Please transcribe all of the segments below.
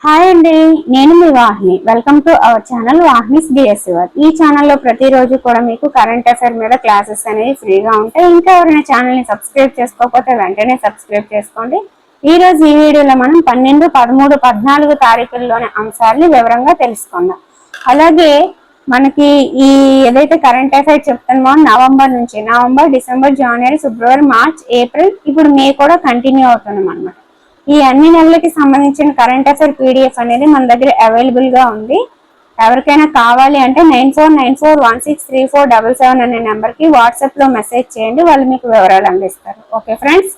Hi అండి, నేను మీ Vahini. Welcome to our channel Vahini's DS. ఈ ఛానల్లో ప్రతిరోజు కూడా మీకు కరెంట్ అఫైర్ మీద క్లాసెస్ అనేవి ఫ్రీగా ఉంటాయి. ఇంకా ఎవరైనా ఛానల్ని సబ్స్క్రైబ్ చేసుకోకపోతే వెంటనే సబ్స్క్రైబ్ చేసుకోండి. ఈ రోజు ఈ వీడియోలో మనం 12, 13, 14 తారీఖుల్లోని అంశాలని వివరంగా తెలుసుకుందాం. అలాగే మనకి ఈ ఏదైతే కరెంట్ అఫైర్ చెప్తామో నవంబర్, డిసెంబర్, జనవరి, ఫిబ్రవరి, మార్చ్, ఏప్రిల్, ఇప్పుడు మే కూడా కంటిన్యూ అవుతున్నాం అన్నమాట. ఈ అన్ని నెలలకి సంబంధించిన కరెంట్ అఫైర్ పీడిఎఫ్ అనేది మన దగ్గర అవైలబుల్ గా ఉంది. ఎవరికైనా కావాలి అంటే 9494163477 అనే నెంబర్ కి వాట్సాప్ లో మెసేజ్ చేయండి, వాళ్ళు మీకు వివరాలు అందిస్తారు. ఓకే ఫ్రెండ్స్,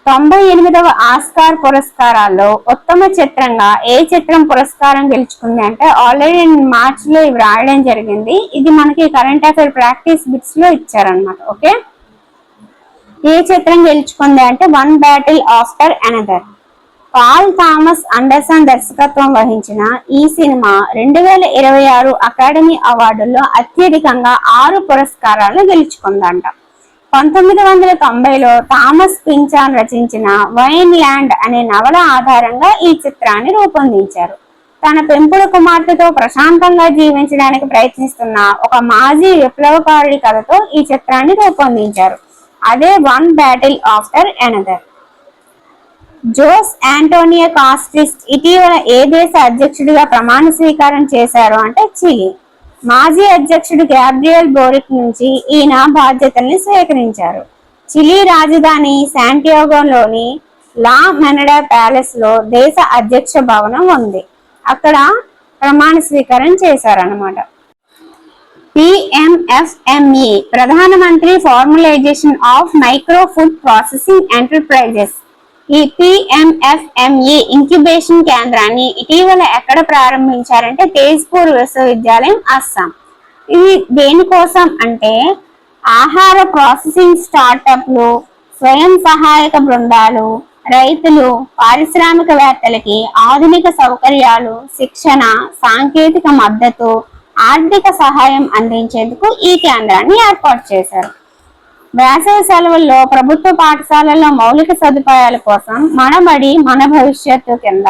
98వ ఆస్కార్ పురస్కారాల్లో ఉత్తమ చిత్రంగా ఏ చిత్రం పురస్కారం గెలుచుకుంది అంటే ఆల్రెడీ మార్చ్ లో ఇవి రాయడం జరిగింది. ఇది మనకి కరెంట్ అఫైర్ ప్రాక్టీస్ బిట్స్ లో ఇచ్చారనమాట. ఓకే, ఏ చిత్రం గెలుచుకుంది అంటే one battle after another. Paul Thomas Anderson దర్శకత్వం వహించిన ఈ సినిమా 2026 అకాడమీ అవార్డుల్లో అత్యధికంగా 6 పురస్కారాలను గెలుచుకుందంట. 1990లో థామస్ పించాన్ రచించిన వైన్ ల్యాండ్ అనే నవల ఆధారంగా ఈ చిత్రాన్ని రూపొందించారు. తన పెంపుడు కుమార్తెతో ప్రశాంతంగా జీవించడానికి ప్రయత్నిస్తున్న ఒక మాజీ విప్లవకారుడి కథతో ఈ చిత్రాన్ని రూపొందించారు. అదే one battle after another. Jose Antonio కాస్టిస్ట్ ఇటీవల ఏ దేశ అధ్యక్షుడిగా ప్రమాణ స్వీకారం చేశారు అంటే చిలీ. మాజీ అధ్యక్షుడు గ్యాబ్రియల్ బోరిక్ నుంచి ఈయన బాధ్యతల్ని స్వీకరించారు. చిలీ రాజధాని శాంటియాగోలోని లా మెనడా ప్యాలెస్ లో దేశ అధ్యక్ష భవనం ఉంది. అక్కడ ప్రమాణ స్వీకారం చేశారన్నమాట. PMFME Pradhanmantri formalisation of micro food processing enterprises. ఈ PMFME ఇంక్యుబేషన్ కేంద్రాన్ని ఇటీవల ఎక్కడ ప్రారంభించారంటే తేజ్పూర్ విశ్వవిద్యాలయం, అస్సాం. ఇది దేనికోసం అంటే ఆహార ప్రాసెసింగ్ స్టార్టప్లు, స్వయం సహాయక బృందాలు, రైతులు, పారిశ్రామికవేత్తలకి ఆధునిక సౌకర్యాలు, శిక్షణ, సాంకేతిక మద్దతు, ఆర్థిక సహాయం అందించేందుకు ఈ కేంద్రాన్ని ఏర్పాటు చేశారు. వేసవి సెలవుల్లో ప్రభుత్వ పాఠశాలల్లో మౌలిక సదుపాయాల కోసం మనబడి మన భవిష్యత్తు కింద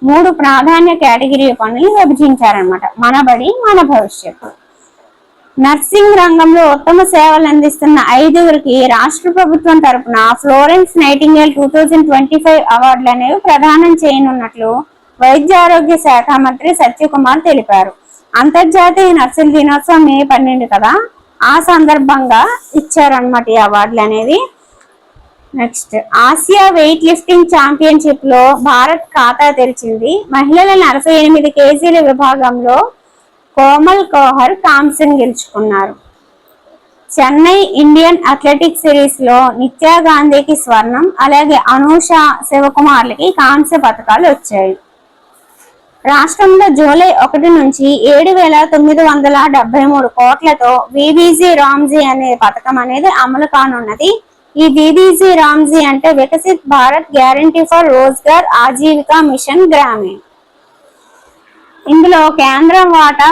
3 ప్రాధాన్య కేటగిరీ పనులు విభజించారనమాట. మనబడి మన భవిష్యత్తు. నర్సింగ్ రంగంలో ఉత్తమ సేవలు అందిస్తున్న 5గురికి రాష్ట్ర ప్రభుత్వం తరపున ఫ్లోరెన్స్ నైటింగేల్ 2025 అవార్డులు అనేవి ప్రదానం చేయనున్నట్లు వైద్య ఆరోగ్య శాఖ మంత్రి సత్యకుమార్ తెలిపారు. అంతర్జాతీయ నర్సుల దినోత్సవం మే 12 కదా, ఆ సందర్భంగా ఇచ్చారనమాట ఈ అవార్డులు అనేది. Next, Asia weight lifting championship లో భారత్ ఖాతా తెరిచింది. మహిళల 48 కేజీల విభాగంలో కోమల్ కోహర్ కాంస్యం గెలుచుకున్నారు. చెన్నై ఇండియన్ అథ్లెటిక్స్ సిరీస్ లో నిత్యా గాంధీకి స్వర్ణం, అలాగే అనూష శివకుమార్లకి కాంస్య పథకాలు వచ్చాయి. రాష్ట్రంలో జూలై 1 నుంచి 7,973 కోట్లతో విబీజీ రామ్జీ అనే పథకం అనేది అమలు కానున్నది. ఈ విబీజీ రామ్జీ అంటే Viksit Bharat guarantee for Rozgar Ajeevika mission Gramin. ఇందులో కేంద్రం వాటా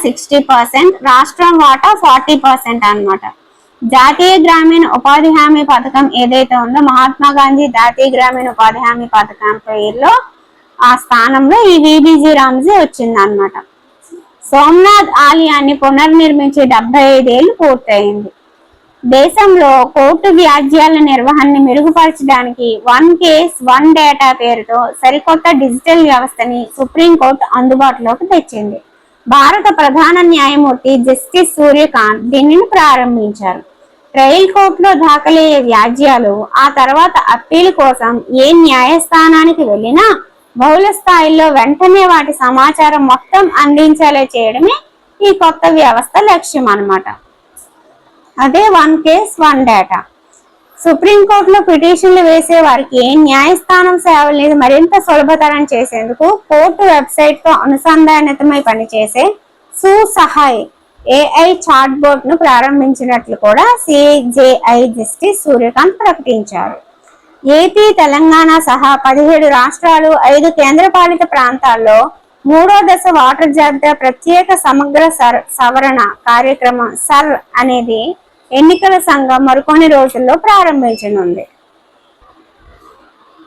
60%, రాష్ట్రం వాటా 40% అన్నమాట. జాతీయ గ్రామీణ ఉపాధి హామీ పథకం ఏదైతే ఉందో మహాత్మా గాంధీ జాతీయ గ్రామీణ ఉపాధి హామీ పథకం పేరులో ఆ స్థానంలో ఈ విబీజీ రామ్జీ వచ్చింది అన్నమాట. సోమనాథ్ ఆలయాన్ని పునర్నిర్మించి 75 ఏళ్లు పూర్తయింది. దేశంలో కోర్టు వ్యాజ్యాల నిర్వహణని మెరుగుపరచడానికి 1 కేస్ 1 డేటా పేరుతో సరికొత్త డిజిటల్ వ్యవస్థని సుప్రీంకోర్టు అందుబాటులోకి తెచ్చింది. భారత ప్రధాన న్యాయమూర్తి జస్టిస్ సూర్యకాంత్ దీనిని ప్రారంభించారు. ట్రయల్ కోర్టులో దాఖలయ్యే వ్యాజ్యాలు ఆ తర్వాత అప్పీల్ కోసం ఏ న్యాయస్థానానికి వెళ్ళినా బహుళ స్థాయిల్లో వెంటనే వాటి సమాచారం మొత్తం అందించేలా చేయడమే ఈ కొత్త వ్యవస్థ లక్ష్యం అన్నమాట. అదే 1 కేస్ 1 డేటా. సుప్రీంకోర్టులో పిటిషన్లు వేసే వారికి న్యాయస్థానం సేవల్ని మరింత సులభతరం చేసేందుకు కోర్టు వెబ్సైట్ తో అనుసంధానితమై పనిచేసే సుసహాయ్ AI చాట్ బోర్డ్ ను ప్రారంభించినట్లు కూడా CJI జస్టిస్ సూర్యకాంత్ ప్రకటించారు. ఏపీ, తెలంగాణ సహా 17 రాష్ట్రాలు, 5 కేంద్రపాలిత ప్రాంతాల్లో 3వ దశ వాటర్ జాబితా ప్రత్యేక సమగ్ర సవరణ కార్యక్రమం సర్ అనేది ఎన్నికల సంఘం మరికొన్ని రోజుల్లో ప్రారంభించనుంది.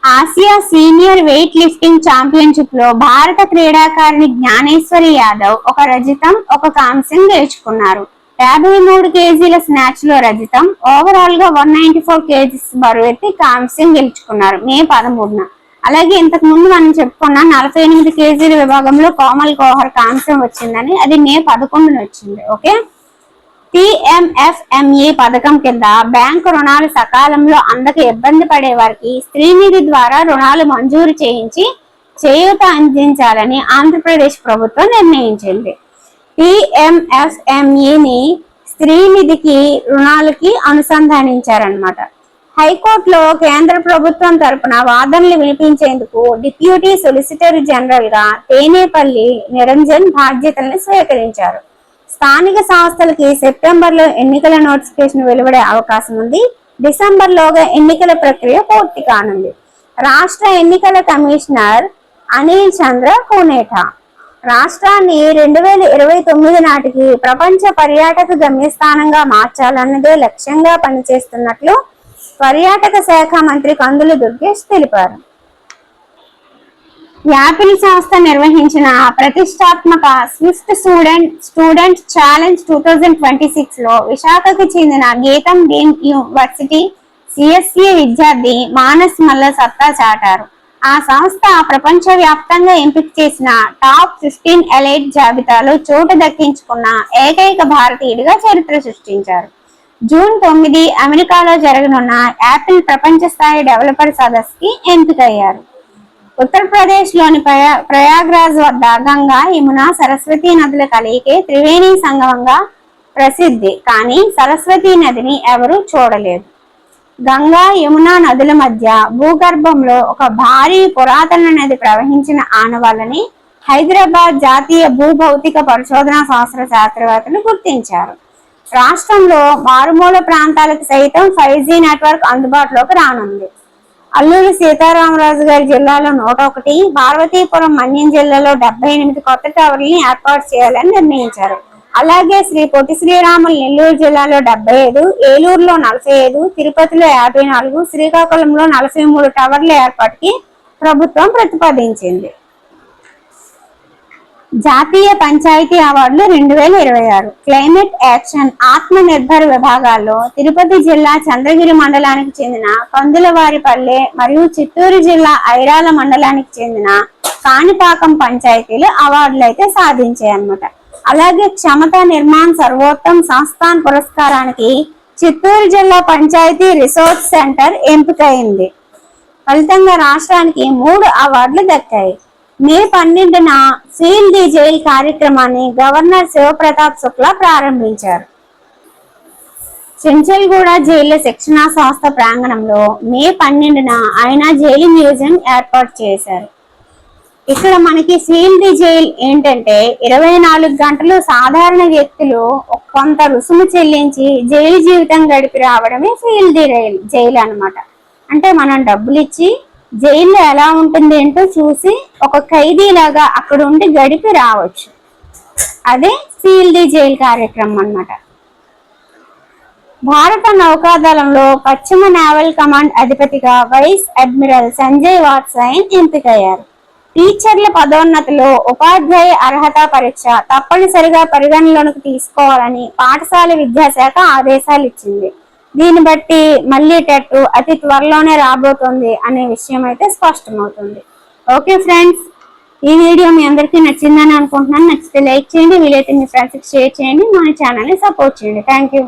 Asia senior weightlifting championship లో భారత క్రీడాకారిణి జ్ఞానేశ్వరి యాదవ్ ఒక రజతం, ఒక కాంస్యం గెలుచుకున్నారు. 53 కేజీల స్నాచ్ లో రజతం, ఓవరాల్ గా 194 కేజీస్ బరువెత్తి కాంస్యం గెలుచుకున్నారు మే 13న. అలాగే ఇంతకు ముందు మనం చెప్పుకున్న 48 కేజీల విభాగంలో కోమల్ కోహర్ కాంస్యం వచ్చిందని, అది మే 11న వచ్చింది. ఓకే, PMFME పథకం కింద బ్యాంకు రుణాలు సకాలంలో అందక ఇబ్బంది పడే వారికి స్త్రీనిధి ద్వారా రుణాలు మంజూరు చేయించి చేయూత అందించాలని ఆంధ్రప్రదేశ్ ప్రభుత్వం నిర్ణయించింది. PMFMEని స్త్రీనిధికి రుణాలకి అనుసంధానించారన్నమాట. హైకోర్టులో కేంద్ర ప్రభుత్వం తరపున వాదనలు వినిపించేందుకు డిప్యూటీ సొలిసిటర్ జనరల్ గా తేనేపల్లి నిరంజన్ బాధ్యతలను స్వీకరించారు. స్థానిక సంస్థలకి సెప్టెంబర్లో ఎన్నికల నోటిఫికేషన్ వెలువడే అవకాశం ఉంది. డిసెంబర్లోగా ఎన్నికల ప్రక్రియ పూర్తి కానుంది. రాష్ట్ర ఎన్నికల కమిషనర్ అనిల్ చంద్ర కోనేఠా రాష్ట్రాన్ని 2029 నాటికి ప్రపంచ పర్యాటక గమ్యస్థానంగా మార్చాలన్నదే లక్ష్యంగా పనిచేస్తున్నట్లు పర్యాటక శాఖ మంత్రి కందుల దుర్గేష్ తెలిపారు. యాపిల్ సంస్థ నిర్వహించిన ప్రతిష్టాత్మక స్విఫ్ట్ స్టూడెంట్ ఛాలెంజ్ 2026 లో విశాఖకు చెందిన గీతం డీన్ యూనివర్సిటీ CSE విద్యార్థి మానస్ మల్ల సత్తా చాటారు. ఆ సంస్థ ప్రపంచ వ్యాప్తంగా ఎంపిక చేసిన టాప్ 15 ఎలైట్ జాబితాలో చోటు దక్కించుకున్న ఏకైక భారతీయుడిగా చరిత్ర సృష్టించారు. జూన్ 9 అమెరికాలో జరగనున్న యాపిల్ ప్రపంచ స్థాయి డెవలపర్ సదస్సుకి ఎంపికయ్యారు. ఉత్తరప్రదేశ్ లోని ప్రయాగ్రాజ్ వద్ద గంగా, యమున, సరస్వతి నదుల కలయికే త్రివేణి సంగమంగా ప్రసిద్ధి. కానీ సరస్వతి నదిని ఎవరూ చూడలేదు. గంగా, యమున నదుల మధ్య భూగర్భంలో ఒక భారీ పురాతన నది ప్రవహించిన ఆనవాళ్ళని హైదరాబాద్ జాతీయ భూభౌతిక పరిశోధనా సంస్థల శాస్త్రవేత్తలు గుర్తించారు. రాష్ట్రంలో మారుమూల ప్రాంతాలకు సైతం 5G నెట్వర్క్ అందుబాటులోకి రానుంది. అల్లూరి సీతారామరాజు గారి జిల్లాలో 101, పార్వతీపురం మన్యం జిల్లాలో 78 కొత్త టవర్లని ఏర్పాటు చేయాలని నిర్ణయించారు. అలాగే శ్రీ పొట్టి శ్రీరాములు నెల్లూరు జిల్లాలో 75, ఏలూరులో 45, తిరుపతిలో 54, శ్రీకాకుళంలో 43 టవర్ల ఏర్పాటుకి ప్రభుత్వం ప్రతిపాదించింది. జాతీయ పంచాయతీ అవార్డులు 2026 క్లైమేట్ యాక్షన్ ఆత్మ నిర్భర్ విభాగాల్లో తిరుపతి జిల్లా చంద్రగిరి మండలానికి చెందిన కందులవారిపల్లె మరియు చిత్తూరు జిల్లా ఐరాల మండలానికి చెందిన కాణిపాకం పంచాయతీలు అవార్డులు అయితే సాధించాయి అన్నమాట. అలాగే క్షమతా నిర్మాణ్ సర్వోత్తమ్ సంస్థాన్ పురస్కారానికి చిత్తూరు జిల్లా పంచాయతీ రిసోర్స్ సెంటర్ ఎంపికైంది. ఫలితంగా రాష్ట్రానికి 3 అవార్డులు దక్కాయి. మే 12న సీల్ ది జైల్ కార్యక్రమాన్ని గవర్నర్ శివప్రతాప్ శుక్లా ప్రారంభించారు. చెంచల్గూడ జైలు శిక్షణా సంస్థ ప్రాంగణంలో మే 12న ఆయన జైలు మ్యూజియం ఏర్పాటు చేశారు. ఇక్కడ మనకి సీల్ ది జైల్ ఏంటంటే 24 గంటలు సాధారణ వ్యక్తులు కొంత రుసుము చెల్లించి జైలు జీవితం గడిపి రావడమే సీల్ ది జైలు అన్నమాట. అంటే మనం డబ్బులు ఇచ్చి జైల్లో ఎలా ఉంటుంది ఏంటో చూసి ఒక ఖైదీలాగా అక్కడ ఉండి గడిపి రావచ్చు. అదే సీల్ ది జైల్ కార్యక్రమం అన్నమాట. భారత నౌకాదళంలో పశ్చిమ నేవల్ కమాండ్ అధిపతిగా వైస్ అడ్మిరల్ సంజయ్ వాత్సాయన్ ఎంపికయ్యారు. టీచర్ల పదోన్నతిలో ఉపాధ్యాయ అర్హత పరీక్ష తప్పనిసరిగా పరిగణలోకి తీసుకోవాలని పాఠశాల విద్యాశాఖ ఆదేశాలు ఇచ్చింది. దీన్ని బట్టి మళ్ళీ టెట్ అతి త్వరలోనే రాబోతోంది అనే విషయం అయితే స్పష్టమవుతుంది. ఓకే ఫ్రెండ్స్, ఈ వీడియో మీ అందరికీ నచ్చిందని అనుకుంటున్నాను. నచ్చితే లైక్ చేయండి, వీలైతే మీ ఫ్రెండ్స్కి షేర్ చేయండి, మన ఛానల్ని సపోర్ట్ చేయండి. Thank you.